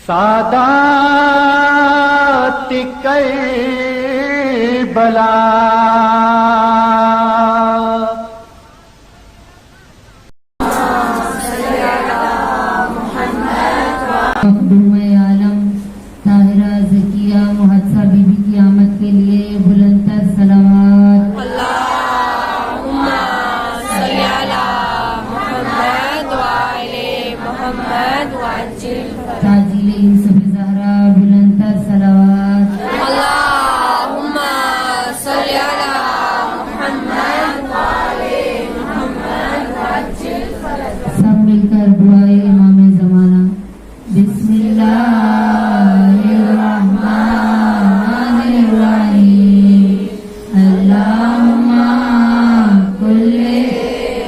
سادات کربلا مخدوم عالم Tahira Zakia محدثہ be be کی آمد کے لیے بلند تر صلوات اللہم صلی علی محمد وعلی محمد وعجل تاجیل یوسف زہرا بلند تر صلوات اللہم صلی علی محمد وعلی محمد وعجل سب مل کر دعائے امام زمانہ بسم اللہ الرحمن الرحیم اللہم کل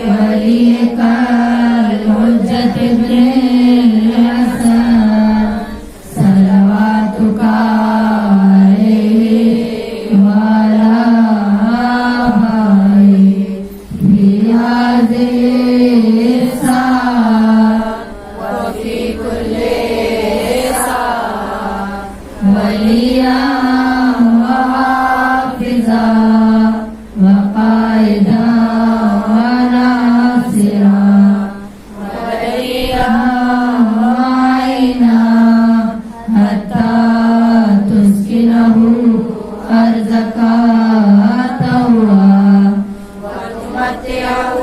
ولیک الحجت ابن الحسن صلواتک علیہ وعلی آبائہ فی هذه الساعة وفی کل وليا وحافظا وقائدا وناصرا ولیا وعينا حتى تسكنه أرضك طوعا وتمتعه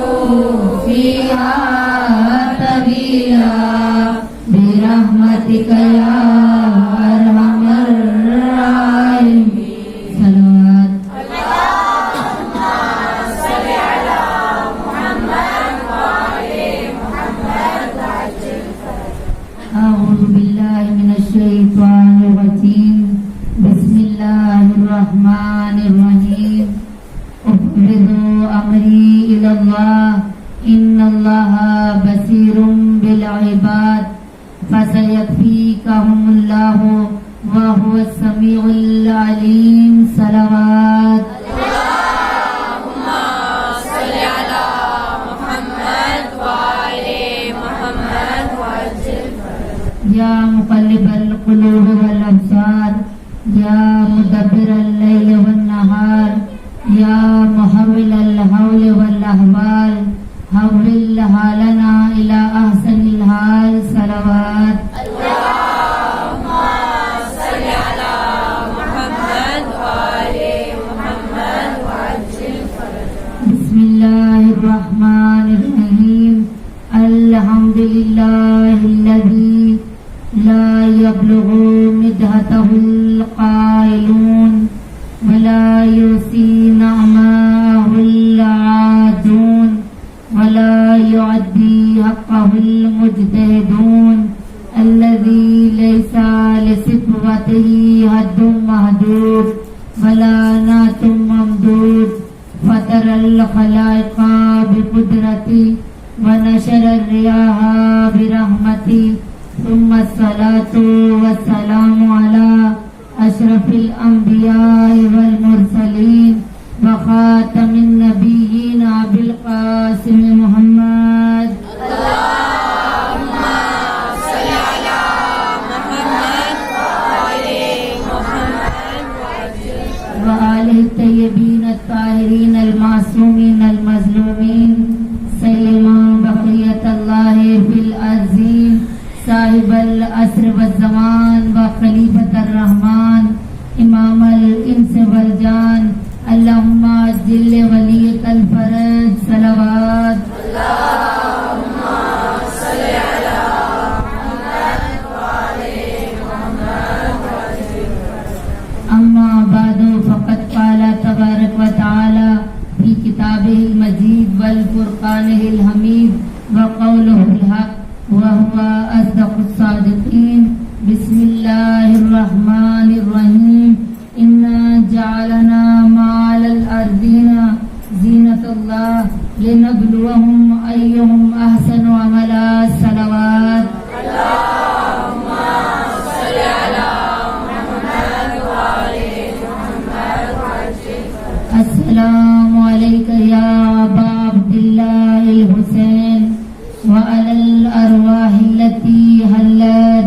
فيها طويلا برحمتك يا أرحم الراحمين صلوات صلی علی محمد وعلی محمد وعجل أعوذ بالله من الشيطان الرجيم بسم الله الرحمن الرحيم أفوض أمري إلى الله إن الله بصير بالعباد فسيكفيكهم الله وهو السميع العليم صلوات اللہم صلی علی محمد وعلی محمد وعجل يا مقلب القلوب والأبصار يا مدبر الليل والنهار يا محول الحول والأحوال حول حالنا إلى أحسن الحال صلوات اللہم صلی علی محمد وعلی محمد وعجل بسم الله الرحمن الرحيم الحمد لله الذي لا يبلغ مدحته القائلون ولا يحصي نعماه العادون ولا يعدي حقه المجتهدون الذي ليس لصفوته حد محدود ولا نعت ممدود فطر الخلائق بقدرتي ونشر الرياح برحمتي ثم الصلاة والسلام على أشرف الأنبياء والمرسلين وخاتم النبيين أبي القاسم محمد اللہم صلی علی محمد وعلی محمد وعجل وآله الطيبين الطاهرين المعصومين المظلومين سلما بقية الله في الأرضين صاحب العصر والزمان وخليفة الرحمن إمام الإنس والجان اللهم عجل وليك الفرج صلوات اللہم صلی علی محمد وعلی محمد وعجل أما بعد فقد قال تبارك وتعالى في كتابه المجيد والفرقانه الحميد وقوله الحق وهو أصدق الصادقين بسم الله الرحمن الرحيم إنا جعلنا ما على الأرضين زينة الله لنبلوهم أيهم أحسن عملا صلوات اللہم صلی علی محمد وعلی محمد وعجل السلام عليك يا أبا عبد الله الحسين وعلى الأرواح التي هلت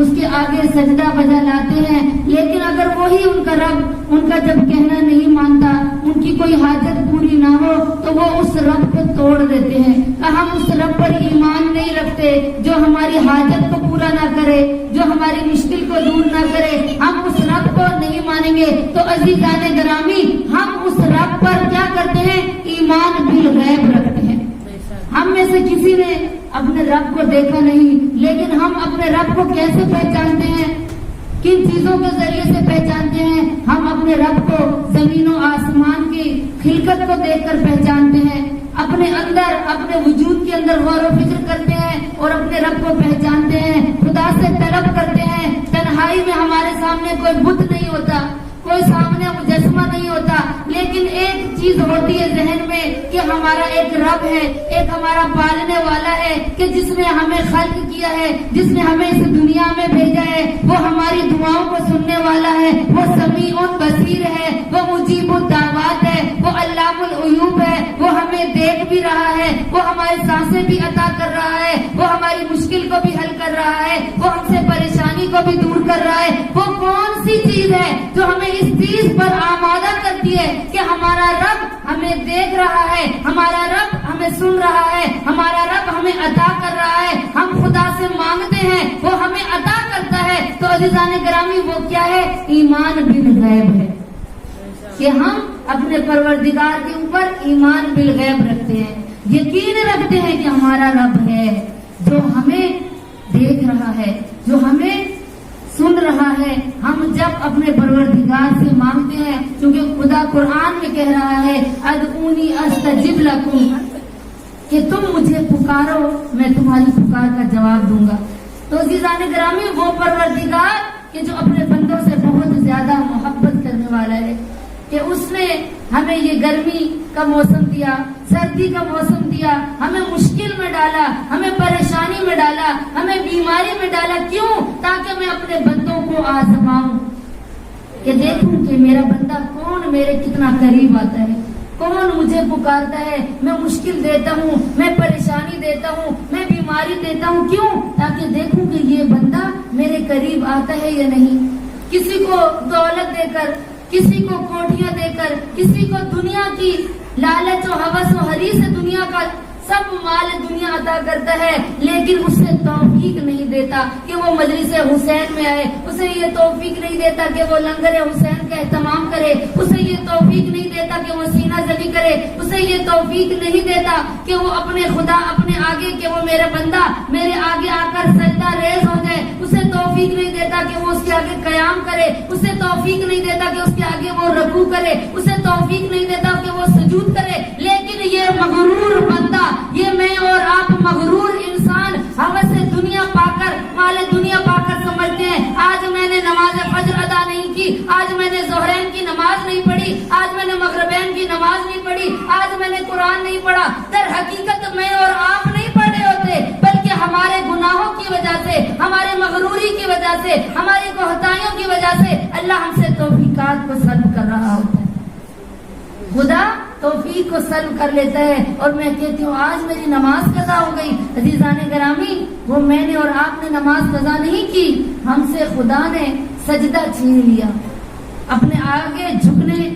اس کے آگے سجدہ بجا لاتے ہیں، لیکن اگر وہی ان کا رب ان کا جب کہنا نہیں مانتا، ان کی کوئی حاجت پوری نہ ہو تو وہ اس رب کو توڑ دیتے ہیں کہ ہم اس رب پر ایمان نہیں رکھتے جو ہماری حاجت کو پورا نہ کرے، جو ہماری مشکل کو دور نہ کرے، ہم اس رب کو نہیں مانیں گے۔ تو عزیزان گرامی، ہم اس رب پر کیا کرتے ہیں؟ ایمان بالغیب رکھتے ہیں۔ ہم میں سے کسی نے اپنے رب کو دیکھا نہیں، لیکن ہم اپنے رب کو کیسے پہچانتے ہیں؟ کن چیزوں کے ذریعے سے پہچانتے ہیں؟ ہم اپنے رب کو زمین و آسمان کی خلقت کو دیکھ کر پہچانتے ہیں، اپنے اندر اپنے وجود کے اندر غور و فکر کرتے ہیں اور اپنے رب کو پہچانتے ہیں، خدا سے طلب کرتے ہیں۔ تنہائی میں ہمارے سامنے کوئی بت نہیں ہوتا، کوئی سامنے مجسمہ نہیں ہوتا، لیکن ایک چیز ہوتی ہے ذہن میں کہ ہمارا ایک رب ہے، ایک ہمارا پالنے والا ہے کہ جس نے ہمیں خلق کیا ہے، جس نے ہمیں اس دنیا میں بھیجا ہے، وہ ہماری دعاؤں کو سننے والا ہے، وہ سمیع بصیر ہے، وہ مجیب الدعوات ہے، وہ علام الغیوب ہے، وہ ہمیں دیکھ بھی رہا ہے، وہ ہماری سانسیں بھی عطا کر رہا ہے، وہ ہماری مشکل کو بھی حل کر رہا ہے، وہ ہم سے پریشانی کو بھی دور کر رہا ہے۔ وہ کون سی چیز ہے جو ہمیں اس چیز پر آمادہ کرتی ہے کہ ہمارا رب ہمیں دیکھ رہا ہے، ہمارا رب ہمیں سن رہا ہے، ہمارا رب ہمیں عطا کر رہا ہے، ہم خدا سے مانگتے ہیں، وہ ہمیں عطا کرتا ہے۔ تو عزیزان گرامی، وہ کیا ہے؟ ایمان بالغیب ہے کہ ہم اپنے پروردگار کے اوپر ایمان بالغیب رکھتے ہیں، یقین رکھتے ہیں کہ ہمارا رب ہے جو ہمیں دیکھ رہا ہے، جو ہمیں سن رہا ہے۔ ہم جب اپنے پروردگار سے مانگتے ہیں، کیونکہ خدا قرآن میں کہہ رہا ہے ادعونی استجب لکم، کہ تم مجھے پکارو میں تمہاری پکار کا جواب دوں گا۔ تو عزیزان گرامی، وہ پروردگار کہ جو اپنے بندوں سے بہت زیادہ محبت کرنے والا ہے، کہ اس نے ہمیں یہ گرمی کا موسم دیا، سردی کا موسم دیا، ہمیں مشکل میں ڈالا، ہمیں پریشانی میں ڈالا، ہمیں بیماری میں ڈالا۔ کیوں؟ تاکہ میں اپنے بندوں کو آزماؤں، کہ دیکھوں کہ میرا بندہ کون میرے کتنا قریب آتا ہے، کون مجھے پکارتا ہے۔ میں مشکل دیتا ہوں، میں پریشانی دیتا ہوں، میں بیماری دیتا ہوں، کیوں؟ تاکہ دیکھوں کہ یہ بندہ میرے قریب آتا ہے یا نہیں۔ کسی کو دولت دے کر، کسی کو کوٹھیاں دے کر، کسی کو دنیا کی لالچ و ہوس و حریص سے دنیا کا سب مال دنیا عطا کرتا ہے، لیکن اسے توفیق نہیں دیتا کہ وہ مجلس حسین میں آئے، اسے یہ توفیق نہیں دیتا کہ وہ لنگر حسین کا اہتمام کرے، اسے یہ توفیق نہیں دیتا کہ وہ سینہ زنی کرے، اسے یہ توفیق نہیں دیتا کہ وہ اپنے خدا اپنے آگے، کہ وہ میرا بندہ میرے آگے آ کر سجدہ ریز ہو جائے، اسے توفیق نہیں دیتا کہ وہ اس کے آگے قیام کرے، اسے توفیق نہیں دیتا کہ اس کے آگے وہ رکوع کرے، اسے توفیق نہیں دیتا کہ وہ سجود کرے۔ لیکن یہ مغرور بندہ، یہ میں اور آپ مغرور انسان ہوس سے دنیا پا کر، مال دنیا پا کر سمجھتے ہیں آج میں نے نماز فجر ادا نہیں کی، آج میں نے ظہرین کی نماز نہیں پڑھی، آج میں نے مغربین کی نماز نہیں پڑھی، آج میں نے قرآن نہیں پڑھا۔ در حقیقت میں اور آپ نہیں پڑھے ہوتے، بلکہ ہمارے گناہوں کی وجہ سے، ہمارے مغروری کی وجہ سے، ہماری کوتاہیوں کی وجہ سے اللہ ہم سے توفیقات کو سلب کر رہا ہوتا ہے۔ خدا توفیق کو سلب کر لیتا ہے، اور میں کہتی ہوں آج میری نماز قضا ہو گئی۔ عزیزان گرامی، وہ میں نے اور آپ نے نماز قضا نہیں کی، ہم سے خدا نے سجدہ چھین لیا، اپنے آگے جھکنے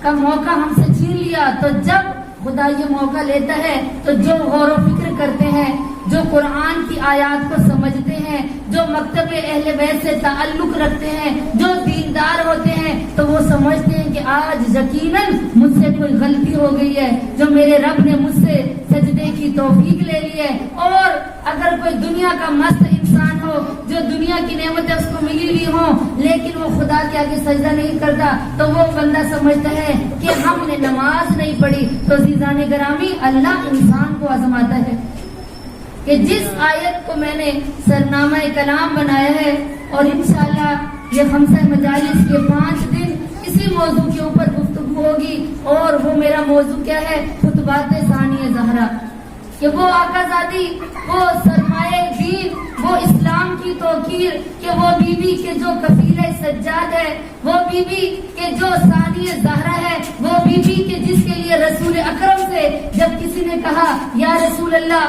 کا موقع ہم سے چھین لیا۔ تو جب خدا یہ موقع لیتا ہے تو جو غور و فکر کرتے ہیں، جو قرآن کی آیات کو سمجھتے ہیں، جو مکتب اہل بیت سے تعلق رکھتے ہیں، جو دیندار ہوتے ہیں، تو وہ سمجھتے ہیں کہ آج یقیناً مجھ سے کوئی غلطی ہو گئی ہے، جو میرے رب نے مجھ سے سجدے کی توفیق لے لی ہے۔ اور اگر کوئی دنیا کا مست انسان ہو، جو دنیا کی نعمتیں اس کو ملی ہوئی ہوں، لیکن وہ خدا کے آگے سجدہ نہیں کرتا، تو وہ بندہ سمجھتا ہے کہ ہم نے نماز نہیں پڑھی۔ تو عزیزان گرامی، اللہ انسان کو آزماتا ہے کہ جس آیت کو میں نے سرنامہ کلام بنایا ہے، اور انشاءاللہ یہ خمسہ مجالس کے 5 دن اسی موضوع کے اوپر گفتگو ہوگی، اور وہ میرا موضوع کیا ہے؟ خطبات ثانیہ زہرا، کہ وہ آقا زادی، وہ سرمایہ دین، وہ اسلام کی توقیر، کہ وہ بی بی کے جو کفیل سجاد ہے، وہ بی بی کے جو ثانیہ زہرا ہے، وہ بی بی کے جس کے لیے رسول اکرم سے جب کسی نے کہا یا رسول اللہ،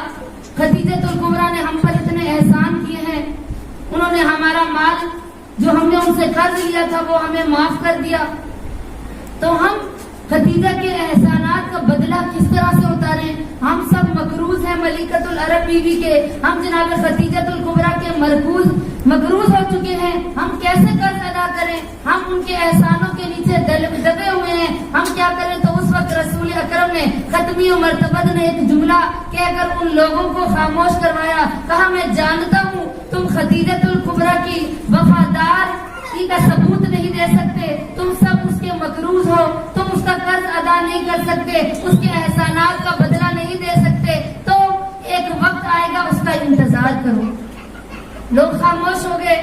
خدیجۃ الکبریٰ نے ہم پر اتنے احسان کیے ہیں، انہوں نے ہمارا مال جو ہم نے ان سے قرض لیا تھا وہ ہمیں معاف کر دیا. تو ہم خدیجہ کے احسانات کا بدلہ کس طرح سے اتاریں؟ ہم سب مقروض ہیں ملکۃ العرب بیوی کے. ہم جناب خدیجۃ الکبریٰ کے مقروض ہو چکے ہیں. ہم کیسے قرض ادا کریں؟ ہم ان کے احسانوں کے نیچے دبے ہوئے ہیں. ہم کیا کریں؟ تو اس وقت رسول اکرم نے ختمی و مرتبہ نے ایک جملہ کہہ کر ان لوگوں کو خاموش کروایا. کہا میں جانتا ہوں تم خدیجۃ الکبریٰ کی وفادار کا ثبوت نہیں دے سکتے، تم سب اس کے مقروض ہو، تم اس کا قرض ادا نہیں کر سکتے، اس کے احسانات کا بدلہ نہیں دے سکتے. تو ایک وقت آئے گا اس کا انتظار کرو. لوگ خاموش ہو گئے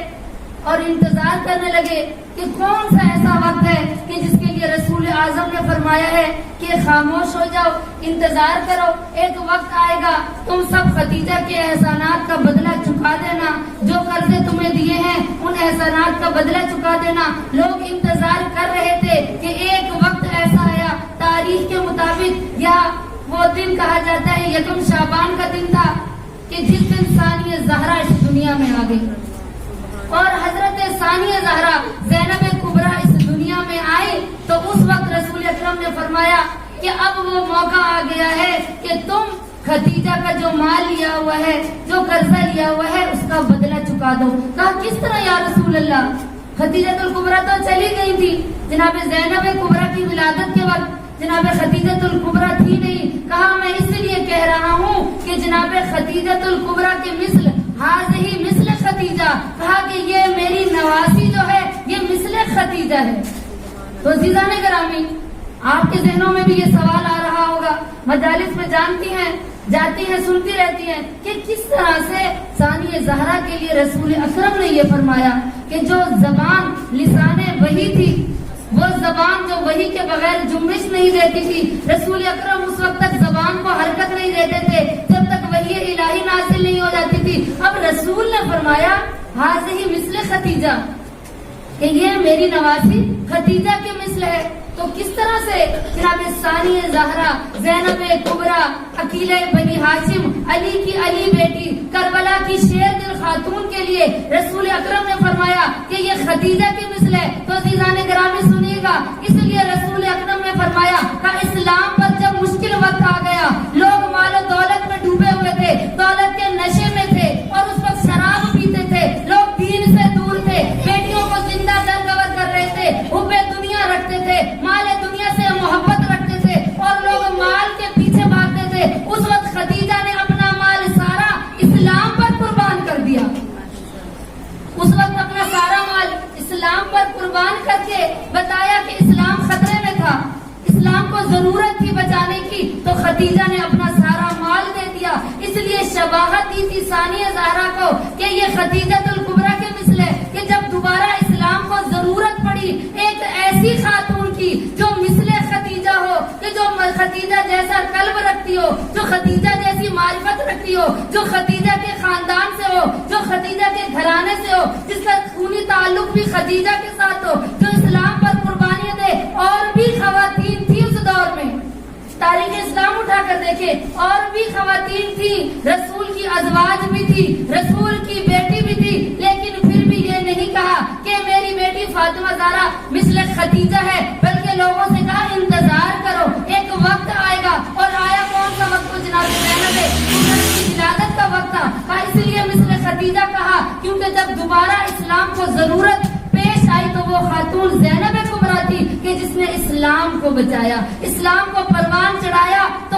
اور انتظار کرنے لگے کہ کون سا ایسا وقت ہے کہ جس کے لیے رسول اعظم نے فرمایا ہے کہ خاموش ہو جاؤ، انتظار کرو، ایک وقت آئے گا تم سب خدیجہ کے احسانات کا بدلہ چکا دینا، جو قرضے تمہیں دیے ہیں ان احسانات کا بدلہ چکا دینا. لوگ انتظار کر رہے تھے کہ ایک وقت ایسا آیا، تاریخ کے مطابق یا وہ دن کہا جاتا ہے یکم شعبان کا دن تھا کہ جس دن ثانیہ زہرا اس دنیا میں آ گئی اور حضرت ثانیہ زہرا زینب کبریٰ اس دنیا میں آئی. تو اس وقت رسول اکرم نے فرمایا کہ اب وہ موقع آ گیا ہے کہ تم خدیجہ کا جو مال لیا ہوا ہے، جو قرضہ لیا ہوا ہے، اس کا بدلہ چکا دو. کہا کس طرح یا رسول اللہ؟ خدیجۃ الکبریٰ تو چلی گئی تھی. جناب زینب کبریٰ کی ولادت کے وقت جناب خدیجۃ الکبریٰ تھی نہیں. کہا میں اس لیے کہہ رہا ہوں کہ جناب خدیجۃ الکبریٰ کے مثل حاضی مثل خدیجہ، کہا کہ یہ میری نواسی جو ہے یہ مثل خدیجہ ہے. تو عزیزان گرامی، آپ کے ذہنوں میں بھی یہ سوال آ رہا ہوگا، مجالس میں جاتی ہیں سنتی رہتی ہیں کہ کس طرح سے ثانیہ زہرا کے لیے رسول اکرم نے یہ فرمایا کہ جو زبان لسان وحی تھی، وہ زبان جو وحی کے بغیر جنبش نہیں دیتی تھی، رسول اکرم اس وقت تک زبان کو حرکت نہیں دیتے تھے جب تک وحی الہی نازل نہیں ہو جاتی تھی. اب رسول نے فرمایا حاضی مثل خدیجہ کہ یہ میری نواسی خدیجہ کے مثل ہے. تو کس طرح سے جناب ثانیہ زہرا زینب کبریٰ عقیلہ بنی ہاشم علی کی علی بیٹی کربلا کی شیر دل خاتون کے لیے رسول اکرم نے فرمایا کہ یہ خدیجہ کی مثل ہے. تو عزیزان گرامی سنیے گا، اس لیے رسول اکرم نے فرمایا کہ اسلام پر جب مشکل وقت آ گیا، لوگ مال و دولت میں ڈوبے ہوئے تھے، دولت کے نشے میں تھے اور اس وقت شراب پیتے تھے، لوگ دین سے دور تھے، بیٹیوں کو زندہ درگور کر رہے تھے، حب دنیا رکھتے تھے، مال دنیا سے محبت رکھتے تھے اور لوگ مال کے پیچھے بھاگتے تھے. اس وقت خدیجہ نے اپنا مال سارا اسلام پر قربان کر دیا. اس وقت اپنا سارا مال اسلام پر قربان کر کے بتایا کہ اسلام خطرے میں تھا، اسلام کو ضرورت تھی بچانے کی، تو خدیجہ نے اپنا سارا مال دے دیا. اس لیے شباہت دی تھی ثانیہ زہرا کو کہ یہ خدیجۃ الکبریٰ کے مثل ہے کہ جب دوبارہ اسلام کو ضرورت پڑی ایک ایسی خاتون کی جو مثل خدیجہ ہو، کہ جو خدیجہ جیسا قلب رکھتی ہو، جو خدیجہ جیسی معرفت رکھتی ہو، جو خدیجہ کے خاندان سے ہو، جو خدیجہ کے گھرانے سے ہو، جس کا خونی تعلق بھی خدیجہ کے ساتھ ہو، جو اسلام پر قربانیاں دے. اور بھی خواتین تھی اس دور میں، تاریخ اسلام اٹھا کر دیکھے، اور بھی خواتین تھی، رسول کی ازواج بھی تھی، رسول کی بیٹی بھی تھی، لیکن پھر بھی یہ نہیں کہا کہ میری بیٹی فاطمہ زہرا مثل خدیجہ ہے، بلکہ لوگوں سے کہا انتظار کرو، ایک وقت آئے گا. اور آیا کون سا وقت؟ جناب زینب کبریٰ کی ولادت کا وقت تھا. اس لیے مثل خدیجہ کہا کیونکہ جب دوبارہ اسلام کو ضرورت پیش آئی تو وہ خاتون زینب کبریٰ تھی کہ جس نے اسلام کو بچایا، اسلام کو پروان چڑھایا. تو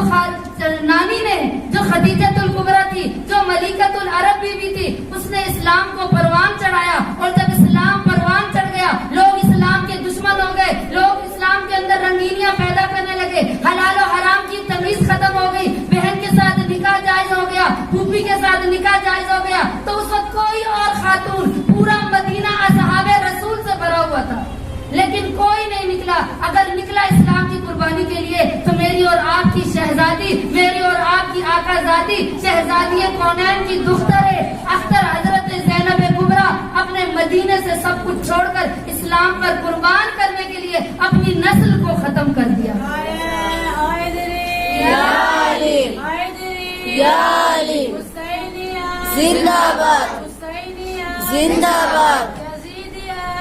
نانی نے جو خدیجۃ الکبریٰ تھی، جو ملکۃ العرب بیوی تھی، اس نے اسلام کو پروان چڑھایا. اور جب اسلام پروان چڑھ گیا، لوگ اسلام کے دشمن ہو گئے، لوگ اسلام کے اندر رنگینیاں پیدا کرنے لگے، حلال و حرام کی تمیز ختم ہو گئی، بہن کے ساتھ نکاح جائز ہو گیا، پھوپھی کے ساتھ نکاح جائز ہو گیا. تو اس وقت کوئی اور خاتون، پورا مدینہ اصحاب رسول سے بھرا ہوا تھا، لیکن کوئی نہیں نکلا. اگر نکلا اسلام کی قربانی کے لیے تو میری اور آپ کی شہزادی، میری اور آپ کی آقا زادی شہزادی کونین کی دختر اختر حضرت زینب کبریٰ اپنے مدینے سے سب کچھ چھوڑ کر اسلام پر قربان کرنے کے لیے اپنی نسل کو ختم کر دیا. زندہ باد، زندہ باد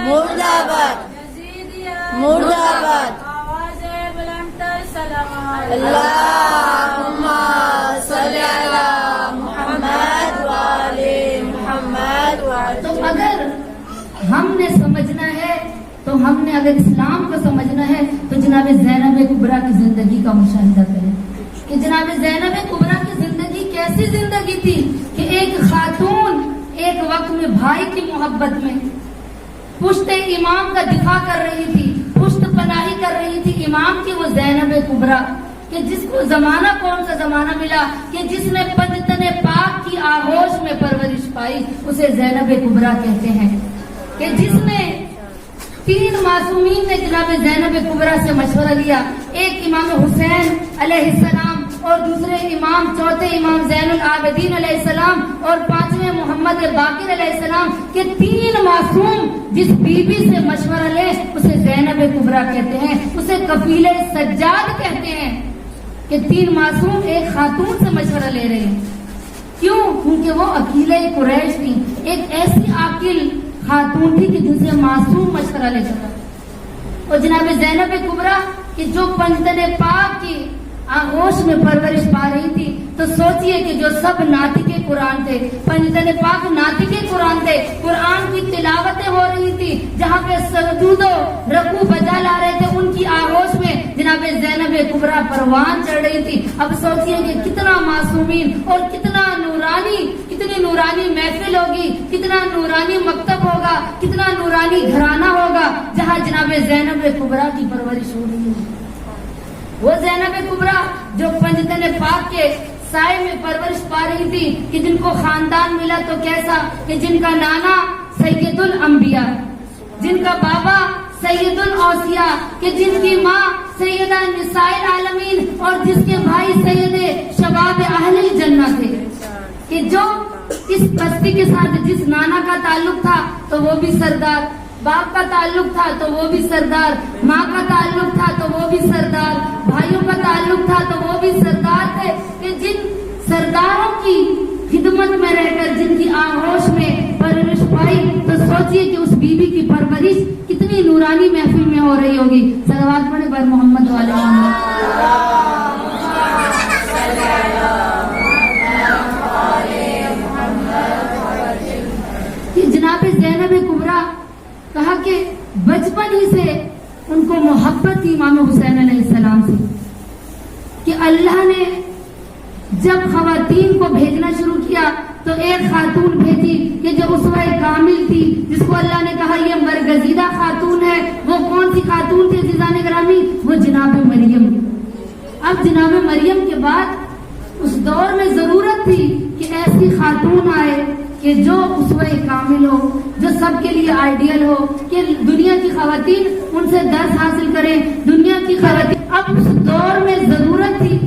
مردہ باد مردہ باد آواز بلند تر صلوات اللہم صلی علی محمد وعلی محمد وعلی. تو اگر ہم نے سمجھنا ہے تو ہم نے اگر اسلام کو سمجھنا ہے تو جناب زینب کبریٰ کی زندگی کا مشاہدہ کریں کہ جناب زینب کبریٰ کی زندگی کیسی زندگی تھی کہ ایک خاتون ایک وقت میں بھائی کی محبت میں پشت امام کا دفاع کر رہی تھی، پشت پناہی کر رہی تھی امام کی، وہ زینب کبریٰ کہ جس کو زمانہ کون سا زمانہ ملا کہ جس نے پنجتن پاک کی آغوش میں پرورش پائی، اسے زینب کبریٰ کہتے ہیں. کہ جس نے 3 معصومین نے جناب زینب کبریٰ سے مشورہ لیا، ایک امام حسین علیہ السلام اور دوسرے امام، چوتھے امام زین العابدین علیہ السلام اور 5ویں محمد باقر علیہ السلام کے 3 معصوم جس بی بی سے مشورہ لے اسے زینب کبریٰ کہتے ہیں، اسے کفیل سجاد کہتے ہیں. کہ 3 معصوم ایک خاتون سے مشورہ لے رہے ہیں. کیوں؟ کیونکہ وہ عقیلہ قریش تھی، ایک ایسی عاقل خاتون تھی کہ جن سے معصوم مشورہ لے سکتا. اور جناب زینب کبریٰ کہ جو پنجتن پاک کی آغوش میں پرورش پا رہی تھی، تو سوچئے کہ جو سب ناطق قرآن تھے، پنجتن پاک ناطق قرآن تھے، قرآن کی تلاوتیں ہو رہی تھی، جہاں پہ سجود و رکوع بجا لا رہے تھے، ان کی آغوش میں جناب زینب کبریٰ پروان چڑھ رہی تھی. اب سوچئے کہ کتنا معصومین اور کتنا کتنی نورانی محفل ہوگی، کتنا نورانی مکتب ہوگا، کتنا نورانی گھرانہ ہوگا جہاں جناب زینب کبریٰ کی پرورش ہو رہی ہے. وہ زینب کبریٰ جو پنجتن پاک کے سائے میں پرورش پا رہی تھی کہ جن کو خاندان ملا تو کیسا کہ جن کا نانا سید الانبیاء، جن کا بابا سید الاوصیاء، کہ جن کی ماں سیدہ نساء العالمین اور جس کے بھائی سید شباب اہل الجنہ تھے. کہ جو اس بستی کے ساتھ جس نانا کا تعلق تھا تو وہ بھی سردار، باپ کا تعلق تھا تو وہ بھی سردار، ماں کا تعلق تھا تو وہ بھی سردار، بھائیوں کا تعلق تھا تو وہ بھی سردار تھے. کہ جن سرداروں کی خدمت میں رہ کر جن کی آغوش میں پرورش پائی، تو سوچئے کہ اس بیوی کی پرورش کتنی نورانی محفل میں ہو رہی ہوگی. صلوات پڑھے بر محمد والے محمد. جناب زینب کبریٰ کہا کہ بچپن ہی سے ان کو محبت تھی امام حسین علیہ السلام سے. کہ اللہ نے جب خواتین کو بھیجنا شروع کیا تو ایک خاتون بھیجی کہ جو اسوہ کامل تھی، جس کو اللہ نے کہا یہ برگزیدہ خاتون ہے. وہ کون سی خاتون تھی عزیزان گرامی؟ وہ جناب مریم. اب جناب مریم کے بعد اس دور میں ضرورت تھی کہ ایسی خاتون آئے کہ جو اسوہ کامل ہو، جو سب کے لیے آئیڈیل ہو، کہ دنیا کی خواتین ان سے درس حاصل کریں. دنیا کی خواتین اب اس دور میں ضرورت تھی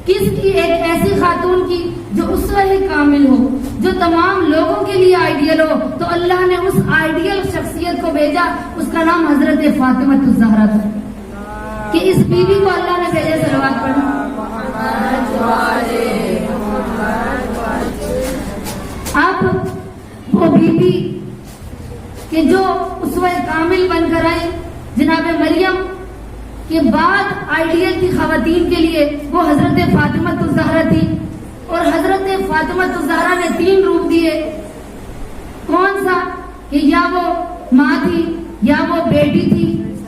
کس کی؟ ایک ایسی خاتون کی جو اسوہ کامل ہو، جو تمام لوگوں کے لیے آئیڈیل ہو. تو اللہ نے اس آئیڈیل شخصیت کو بھیجا، اس کا نام حضرت فاطمہ الزہرا تھا. کہ اس بیوی کو اللہ نے بھیجا. صلوات پڑھنا. اب وہ بیوی کہ جو اسوہ کامل بن کر آئی، جناب مریم کے بعد آئیڈیل کی خواتین کے لیے وہ حضرت فاطمہ الزہرا تھی. اور حضرت فاطمہ الزہرا نے 3 روپ دیے. کون سا؟ کہ یا وہ ماں تھی، یا وہ بیٹی تھی،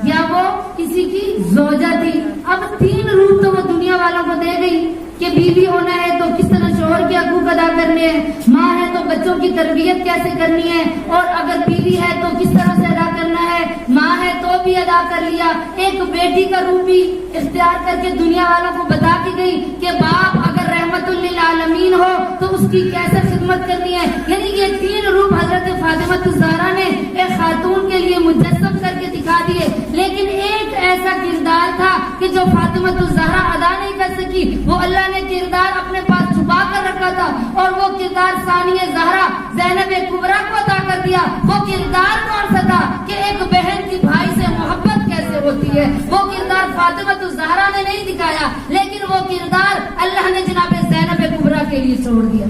یا وہ کسی کی زوجہ تھی. اب 3 روپ تو وہ دنیا والوں کو دے گئی کہ بیوی ہونا ہے تو کس طرح شوہر کے حقوق ادا کرنے ہیں، ماں ہے تو بچوں کی تربیت کیسے کرنی ہے، اور اگر بیوی ہے تو کس طرح سے ادا کرنا ہے، ماں ہے تو بھی ادا کر لیا. ایک بیٹی کا روپ بھی اختیار کر کے دنیا والوں کو بتا دی گئی کہ باپ اگر رحمت للعالمین ہو تو اس کی کیسے خدمت کرنی ہے. یعنی یہ 3 روپ حضرت فاطمہ الزہرا نے ایک خاتون کے لیے مجسم کر کے دکھا دیے. لیکن ایک ایسا کردار تھا کہ جو فاطمہ الزہرا ادا نہیں کر سکی. وہ اللہ نے کردار اپنے پاس چھپا کر رکھا تھا، اور وہ کردار ثانیہ زہرا زینب کبریٰ کو عطا کر دیا. وہ کردار کون سا تھا کہ ایک بہن کی بھائی سے محبت کیسے ہوتی ہے؟ وہ کردار فاطمہ الزہرا نے نہیں دکھایا، لیکن وہ کردار اللہ نے جناب زینب کبریٰ کے لیے چھوڑ دیا.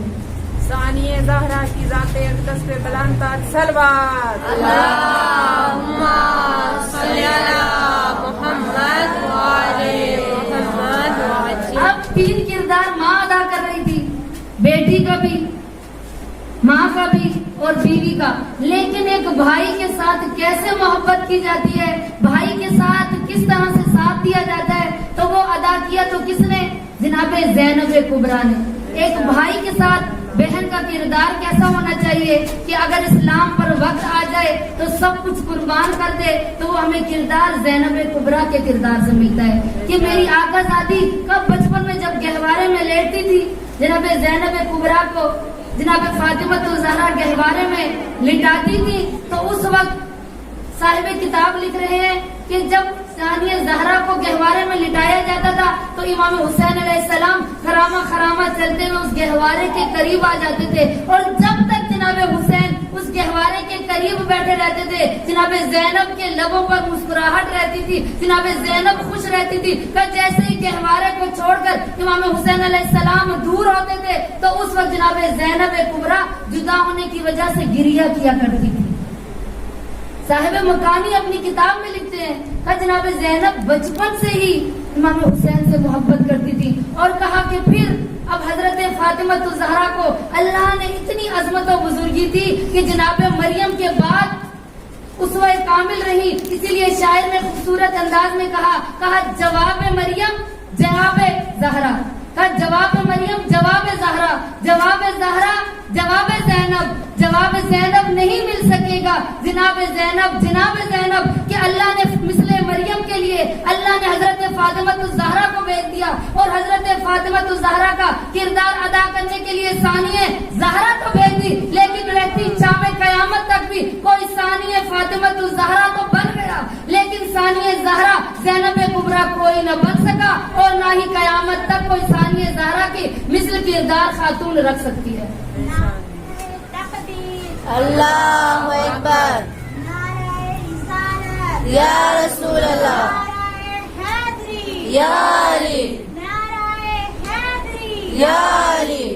ثانیہ زہرا کی ذات اقدس پہ بلند تر صلوات. اللهم صل على محمد وعلى محمد وعجل. اب 3 کردار ماں ادا کر رہی تھی، بیٹی کا بھی، ماں کا بھی اور بیوی کا. لیکن ایک بھائی کے ساتھ کیسے محبت کی جاتی ہے، بھائی کے ساتھ کس طرح سے ساتھ دیا جاتا ہے، تو وہ ادا کیا تو کس نے؟ جناب زینب کبریٰ نے. ایک بھائی کے ساتھ بہن کا کردار کیسا ہونا چاہیے کہ اگر اسلام پر وقت آ جائے تو سب کچھ قربان کر دے، تو وہ ہمیں کردار زینب کبریٰ کے کردار سے ملتا ہے کہ میری آقا زادی کب بچپن میں جب گہوارے میں لیٹتی تھی، جناب زینب کبریٰ کو جناب فاطمہ الزہرا گہوارے میں لٹاتی تھی، تو اس وقت صاحب کتاب لکھ رہے ہیں کہ جب ثانیہ زہرا کو گہوارے میں لٹایا جاتا تھا تو امام حسین علیہ السلام خرامہ خرامہ چلتے ہوئے اس گہوارے کے قریب آ جاتے تھے، اور جب تک جناب حسین اس گہوارے کے قریب بیٹھے رہتے تھے جناب زینب کے لبوں پر مسکراہٹ رہتی تھی، جناب زینب خوش رہتی تھی. کہ جیسے ہی گہوارے کو چھوڑ کر امام حسین علیہ السلام دور ہوتے تھے تو اس وقت جناب زینب کبریٰ جدا ہونے کی وجہ سے گریہ کیا کرتی تھی. صاحب مکانی اپنی کتاب میں لکھتے ہیں کہ جناب زینب بچپن سے ہی امام حسین سے محبت کرتی تھی، اور کہا کہ پھر اب حضرت فاطمہ الزہرا کو اللہ نے اتنی عظمت و بزرگی دی کہ جناب مریم کے بعد اسوہ کامل رہی. اسی لیے شاعر نے خوبصورت انداز میں کہا جواب مریم جواب زہرا، کہا جواب مریم جواب زہرا، جواب زہرا جواب زینب، جواب زینب نہیں مل سکے گا جناب زینب کہ اللہ نے مثل مریم کے لیے اللہ نے حضرت فاطمہ الزہرا کو بھیج دیا، اور حضرت فاطمہ الزہرا کا کردار ادا کرنے کے لیے ثانیہ زہرا کو بھیج دی. لیکن رہتی شام قیامت تک بھی کوئی ثانیہ فاطمہ الزہرا تو بن گیا، لیکن ثانیہ زہرا زینب کبریٰ کوئی نہ بن سکا، اور نہ ہی قیامت تک کوئی ثانیہ زہرا کی مثل کردار خاتون رکھ سکتی ہے. اللہ اکبر. یا رسول اللہ. یا علی. یا علی.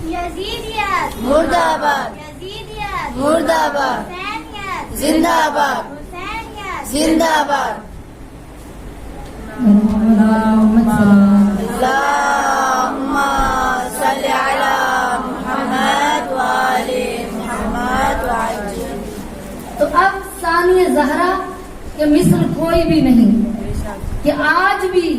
یزیدیت مرد آباد. یزیدیت مرد آباد. حسینیت زندہ آباد. حسینیت زندہ آباد. اللہم صل علی محمد وعلی محمد وعجل. تو اب ثانیہ زہرا کے مثل کوئی بھی نہیں کہ آج بھی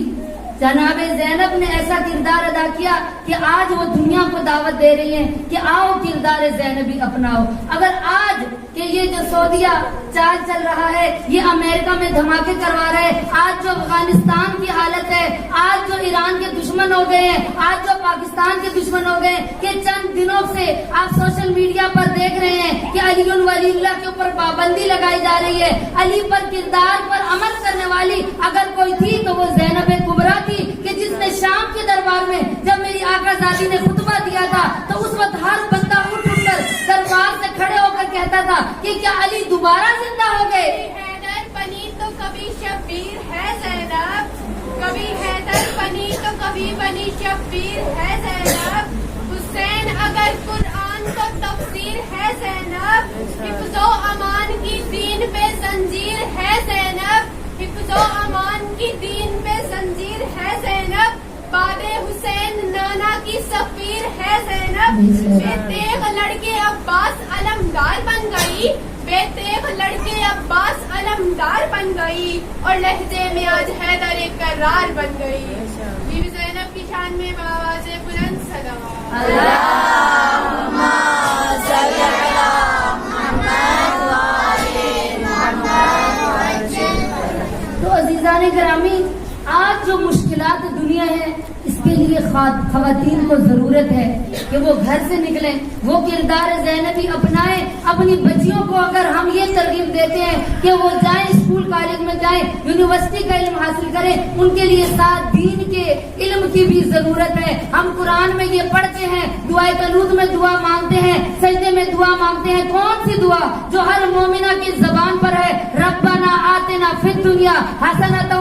جناب زینب نے ایسا کردار ادا کیا کہ آج وہ دنیا کو دعوت دے رہی ہیں کہ آؤ کردار زینبی اپناؤ. اگر آج کہ یہ جو سعودیہ چال چل رہا ہے، یہ امریکہ میں دھماکے کروا رہے ہیں، آج جو افغانستان کی حالت ہے، آج جو ایران کے دشمن ہو گئے ہیں، آج جو پاکستان کے دشمن ہو گئے ہیں، کہ چند دنوں سے آپ سوشل میڈیا پر دیکھ رہے ہیں کہ علی ولی اللہ کے اوپر پابندی لگائی جا رہی ہے. علی پر کردار پر عمل کرنے والی اگر کوئی تھی تو وہ زینب کبریٰ کہ جس نے شام کے دربار میں جب میری آقا زادی نے خطبہ دیا تھا تو اس وقت ہر بندہ اٹھ کر دربار سے کھڑے ہو کر کہتا تھا کہ کیا علی دوبارہ زندہ ہو گئے؟ حیدر بنی تو کبھی شبیر ہے زینب، کبھی حیدر بنی تو کبھی بنی شبیر ہے زینب. حسین اگر قرآن کو تفسیر ہے زینب، حفظ و امان کی دین پہ زنجیر ہے زینب، حفظ و امان کی دین پہ زنجیر ہے زینب. باد حسین نانا کی سفیر ہے زینب. بے تیغ لڑکے عباس علمدار بن گئی، بے تیغ لڑکے عباس علمدار بن گئی، اور لہجے میں آج حیدر کرار بن گئی. بیوی زینب کی شان میں آواز بلند صلوات. اللہم صل علی محمد وعلی محمد وعجل. تو عزیزان گرامی، آج جو مشکلات دنیا ہے اس کے لیے خواتین کو ضرورت ہے کہ وہ گھر سے نکلیں، وہ کردار زینبی اپنائیں. اپنی بچیوں کو اگر ہم یہ ترغیب دیتے ہیں کہ وہ جائیں اسکول کالج میں جائیں، یونیورسٹی کا علم حاصل کریں، ان کے لیے ساتھ دین کے علم کی بھی ضرورت ہے. ہم قرآن میں یہ پڑھتے ہیں، دعائے قنوت میں دعا مانگتے ہیں، سجدے میں دعا مانگتے ہیں. کون سی دعا جو ہر مومنہ کی زبان پر ہے؟ ربنا آتنا فی الدنیا حسنۃ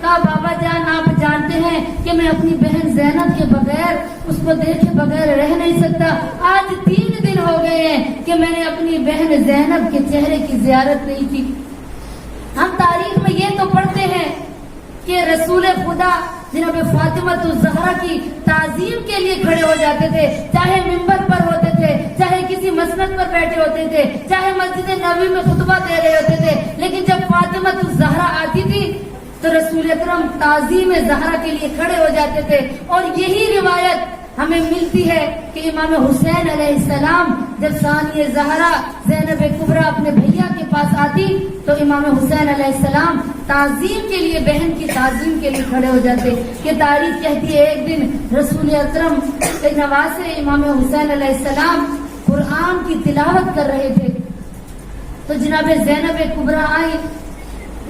کہا بابا جان آپ جانتے ہیں کہ میں اپنی بہن زینب کے بغیر اس کو دیکھے بغیر رہ نہیں سکتا. آج 3 دن ہو گئے ہیں کہ میں نے اپنی بہن زینب کے چہرے کی زیارت نہیں کی. ہم تاریخ میں یہ تو پڑھتے ہیں کہ رسول خدا جناب فاطمہ الزہرا کی تعظیم کے لیے کھڑے ہو جاتے تھے، چاہے ممبر پر ہوتے تھے، چاہے کسی مسند پر بیٹھے ہوتے تھے، چاہے مسجد نبوی میں خطبہ دے رہے ہوتے تھے، لیکن جب فاطمہ الزہرا آتی تھی تو رسول اکرم تعظیم زہرا کے لیے کھڑے ہو جاتے تھے. اور یہی روایت ہمیں ملتی ہے کہ امام حسین علیہ السلام جب ثانیہ زہرا زینب کبریٰ اپنے بھیا کے پاس آتی تو امام حسین علیہ السلام تعظیم کے لیے، بہن کی تعظیم کے لیے کھڑے ہو جاتے. کہ تاریخ کہتی ہے ایک دن رسول اکرم کے نواسے امام حسین علیہ السلام قرآن کی تلاوت کر رہے تھے تو جناب زینب کبریٰ آئی،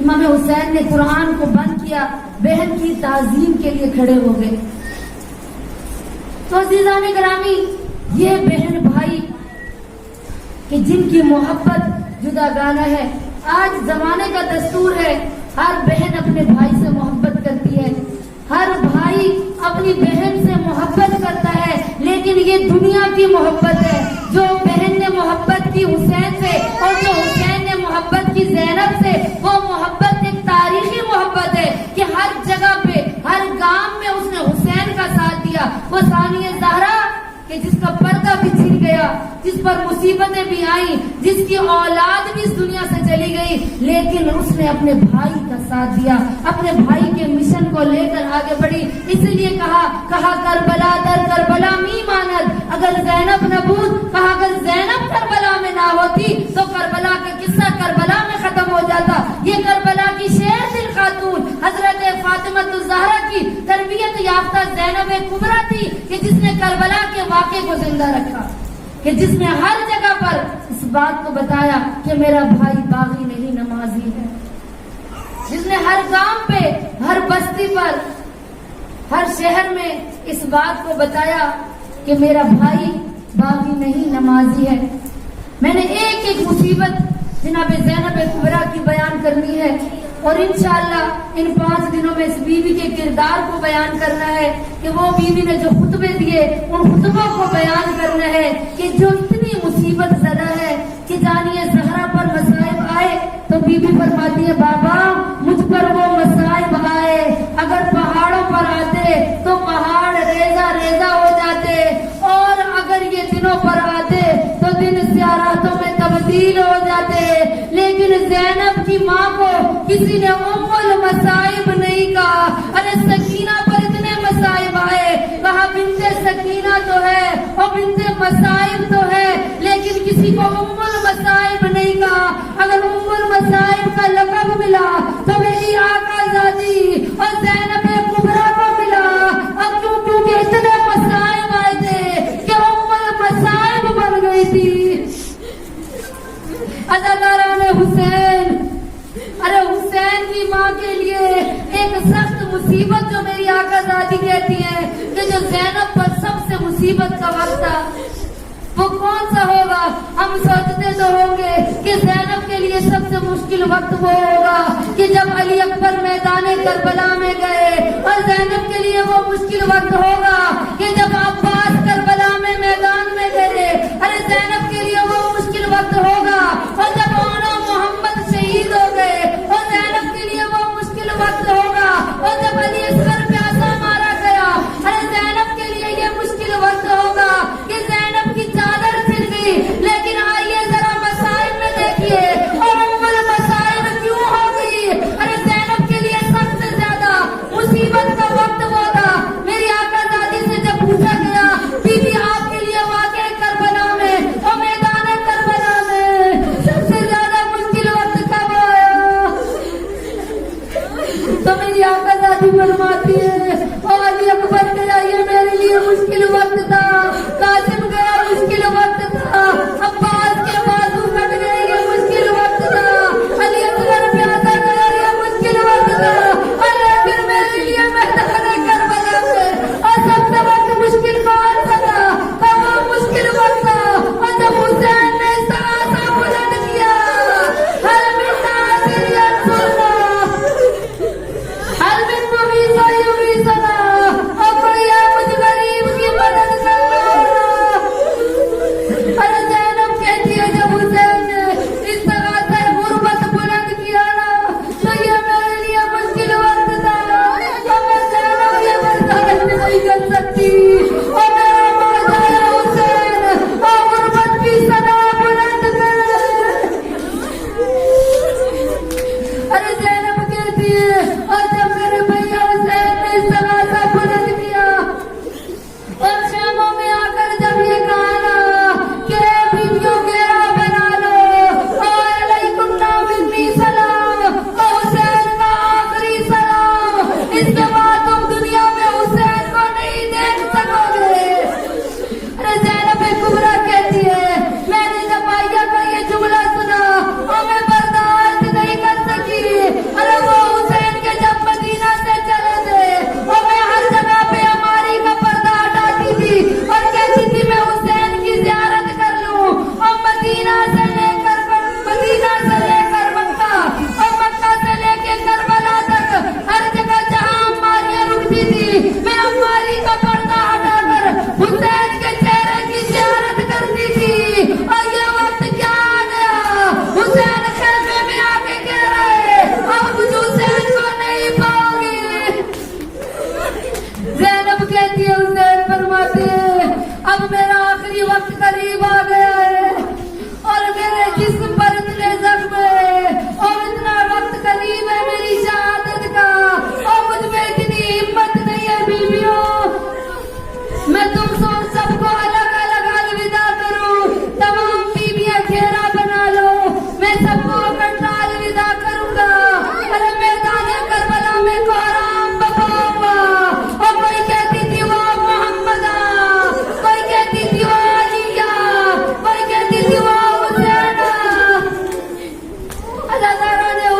امام حسین نے قرآن کو بند کیا، بہن کی تعظیم کے لیے کھڑے ہو گئے. تو عزیزان گرامی، یہ بہن بھائی کہ جن کی محبت جداگانہ ہے. آج زمانے کا دستور ہے ہر بہن اپنے بھائی سے محبت کرتی ہے، ہر بھائی اپنی بہن سے محبت کرتا ہے، لیکن یہ دنیا کی محبت ہے. جو بہن نے محبت کی حسین سے اور جو حسین نے محبت کی زینب سے، وہ محبت ایک تاریخی محبت ہے کہ ہر جگہ پہ، ہر گام میں اس نے حسین کا ساتھ دیا. وہ ثانیہ زہرا کہ جس کا پردہ بھی چھن گیا، جس پر مصیبتیں بھی آئیں، جس کی اولاد بھی اس دنیا سے چلی گئی، لیکن اس نے اپنے بھائی کا ساتھ دیا، اپنے بھائی کے مشن کو لے کر آگے بڑھی. اس لیے کہا کربلا در کربلا می ماند، اگر زینب نہ بود، کہا اگر زینب کربلا میں نہ ہوتی تو کربلا کا قصہ کربلا میں ختم ہو جاتا. یہ کربلا کی شیر دل خاتون حضرت فاطمہ الزہرا کی تربیت یافتہ زینب کبریٰ تھی کہ جس نے کربلا کے واقعے کو زندہ رکھا، کہ جس نے ہر جگہ پر اس بات کو بتایا کہ میرا بھائی باغی نہیں نمازی ہے، جس نے ہر گام پہ، ہر بستی پر، ہر شہر میں اس بات کو بتایا کہ میرا بھائی باغی نہیں نمازی ہے. میں نے ایک ایک مصیبت جناب زینب کبریٰ کی بیان کرنی ہے اور انشاءاللہ ان 5 دنوں میں اس بیوی کے کردار کو بیان کرنا ہے کہ وہ بیوی نے جو خطبے دیے ان خطبوں کو بیان کرنا ہے کہ جو اتنی مصیبت زدہ ہے کہ جانیے زہرا پر مصائب آئے تو بیوی فرماتی ہے بابا مجھ پر وہ مصائب آئے اگر پہاڑوں پر آتے تو پہاڑ ریزہ ریزہ ہو جاتے اور اگر یہ دنوں پر آتے تو دن سیاراتوں میں تبدیل ہو جاتے، لیکن زینب کی ماں کو کسی نے ام المصائب نہیں کہا. ارے سکینہ پر اتنے مصائب آئے، کہا بنت سکینہ تو ہے اور بنت مصائب تو ہے، لیکن کسی کو ام المصائب نہیں کہا. اگر ام المصائب کا لقب ملا تو میری آقا زادی اور زینب کبریٰ کو ملا، اور کیونکہ اتنے مصائب آئے تھے کہ ام المصائب بن گئی تھی. اداکاران حسین، ارے حسین کی ماں کے لیے ایک سخت مصیبت جو میری آقا زادی کہتی ہے کہ جو زینب پر سب سے مصیبت کا وقت تھا وہ کون سا ہوگا؟ ہم سوچتے تو ہوں گے کہ زینب کے لیے سب سے مشکل وقت وہ ہوگا کہ جب علی اکبر میدان کربلا میں گئے، اور زینب کے لیے وہ مشکل وقت ہوگا کہ جب عباس کربلا میں میدان میں گئے. ارے زینب کے لیے وہ مشکل وقت ہوگا اور جب اونا محمد شہید ہو گئے، اور زینب کے لیے وہ مشکل وقت ہوگا اور جب علی اصغر پہ عصا مارا گیا. ارے زینب کے لیے یہ مشکل وقت ہوگا کہ زینب کی چادر چھن گئی. لیکن آئیے ذرا مصائب میں دیکھیے اور ام المصائب کیوں ہو گئی. ارے زینب کے لیے سب سے زیادہ مصیبت کا وقت وہ تھا. میری آقا زادی سے جب پوچھا گیا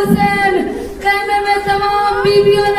حسین. خیمے میں تمام بیویوں